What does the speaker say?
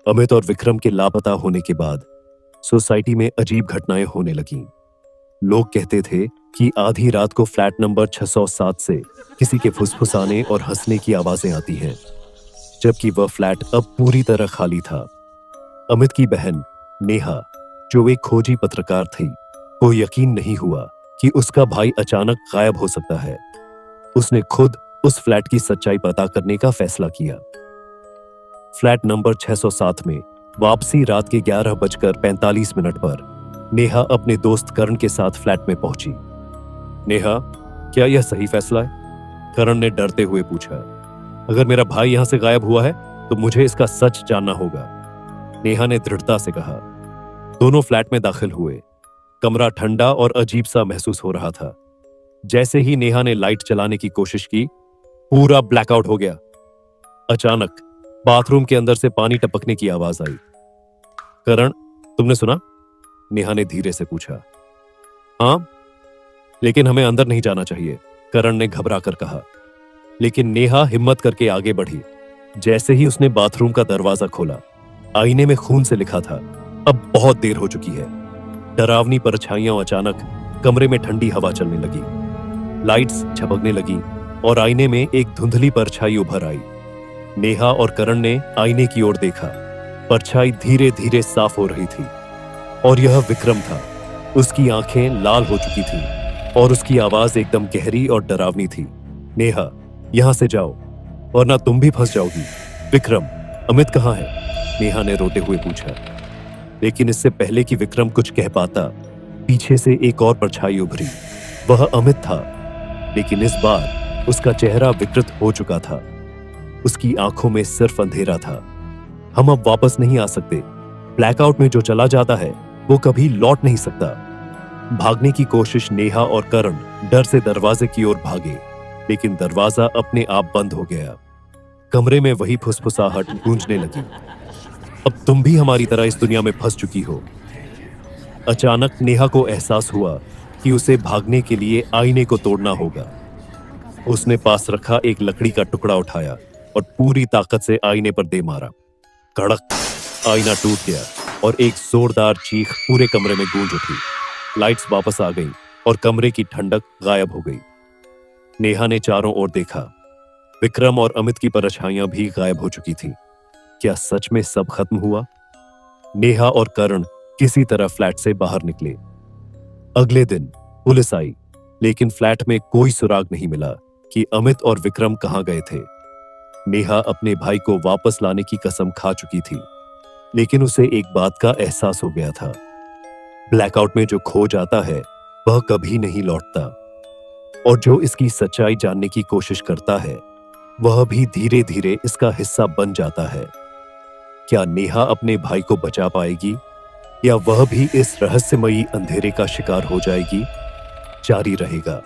अमित और विक्रम के लापता होने के बाद सोसाइटी में अजीब घटनाएं होने लगीं। लोग कहते थे कि आधी रात को फ्लैट नंबर 607 से किसी के फुसफुसाने और हंसने की आवाजें आती हैं, जबकि वह फ्लैट अब पूरी तरह खाली था। अमित की बहन नेहा, जो एक खोजी पत्रकार थी, को यकीन नहीं हुआ कि उसका भाई अचानक गायब हो सकता है। उसने खुद उस फ्लैट की सच्चाई पता करने का फैसला किया। फ्लैट नंबर 607 में वापसी रात के 11:45 पर नेहा अपने दोस्त करण के साथ फ्लैट में पहुंची। नेहा, क्या यह सही फैसला है? करण ने डरते हुए पूछा। अगर मेरा भाई यहां से गायब हुआ है तो मुझे इसका सच जानना होगा, नेहा ने दृढ़ता से कहा। दोनों फ्लैट में दाखिल हुए। कमरा ठंडा और अजीब सा महसूस हो रहा था। जैसे ही नेहा ने लाइट चलाने की कोशिश की, पूरा ब्लैकआउट हो गया। अचानक बाथरूम के अंदर से पानी टपकने की आवाज आई। करण, तुमने सुना? नेहा ने धीरे से पूछा। हाँ, लेकिन हमें अंदर नहीं जाना चाहिए, करण ने घबरा कर कहा। लेकिन नेहा हिम्मत करके आगे बढ़ी। जैसे ही उसने बाथरूम का दरवाजा खोला, आईने में खून से लिखा था, अब बहुत देर हो चुकी है। डरावनी परछाइयां अचानक कमरे में ठंडी हवा चलने लगी। लाइट्स झपकने लगी और आईने में एक धुंधली परछाई उभर आई। नेहा और करण ने आईने की ओर देखा। परछाई धीरे धीरे साफ हो रही थी और यह विक्रम था। उसकी आंखें लाल हो चुकी थीं और उसकी आवाज एकदम गहरी और डरावनी थी। नेहा, यहां से जाओ वरना तुम भी फंस जाओगी। विक्रम, अमित कहां है? नेहा ने रोते हुए पूछा। लेकिन इससे पहले कि विक्रम कुछ कह पाता, पीछे से एक और परछाई उभरी। वह अमित था, लेकिन इस बार उसका चेहरा विकृत हो चुका था। उसकी आंखों में सिर्फ अंधेरा था। हम अब वापस नहीं आ सकते। ब्लैकआउट में जो चला जाता है वो कभी लौट नहीं सकता। भागने की कोशिश नेहा और करण डर से दरवाजे की ओर भागे, लेकिन दरवाजा अपने आप बंद हो गया। कमरे में वही फुसफुसाहट गूंजने लगी। अब तुम भी हमारी तरह इस दुनिया में फंस चुकी हो। अचानक नेहा को एहसास हुआ कि उसे भागने के लिए आईने को तोड़ना होगा। उसने पास रखा एक लकड़ी का टुकड़ा उठाया और पूरी ताकत से आईने पर दे मारा। कड़क, आईना टूट गया और एक जोरदार चीख पूरे कमरे में गूंज उठी। लाइट्स वापस आ गईं और कमरे की ठंडक गायब हो गई। नेहा ने चारों ओर देखा। विक्रम और अमित की परछाइयां भी गायब हो चुकी थीं। क्या सच में सब खत्म हुआ? नेहा और करण किसी तरह फ्लैट से बाहर निकले। अगले दिन पुलिस आई, लेकिन फ्लैट में कोई सुराग नहीं मिला कि अमित और विक्रम कहां गए थे। नेहा अपने भाई को वापस लाने की कसम खा चुकी थी, लेकिन उसे एक बात का एहसास हो गया था। ब्लैकआउट में जो खो जाता है वह कभी नहीं लौटता, और जो इसकी सच्चाई जानने की कोशिश करता है वह भी धीरे धीरे इसका हिस्सा बन जाता है। क्या नेहा अपने भाई को बचा पाएगी या वह भी इस रहस्यमयी अंधेरे का शिकार हो जाएगी? जारी रहेगा।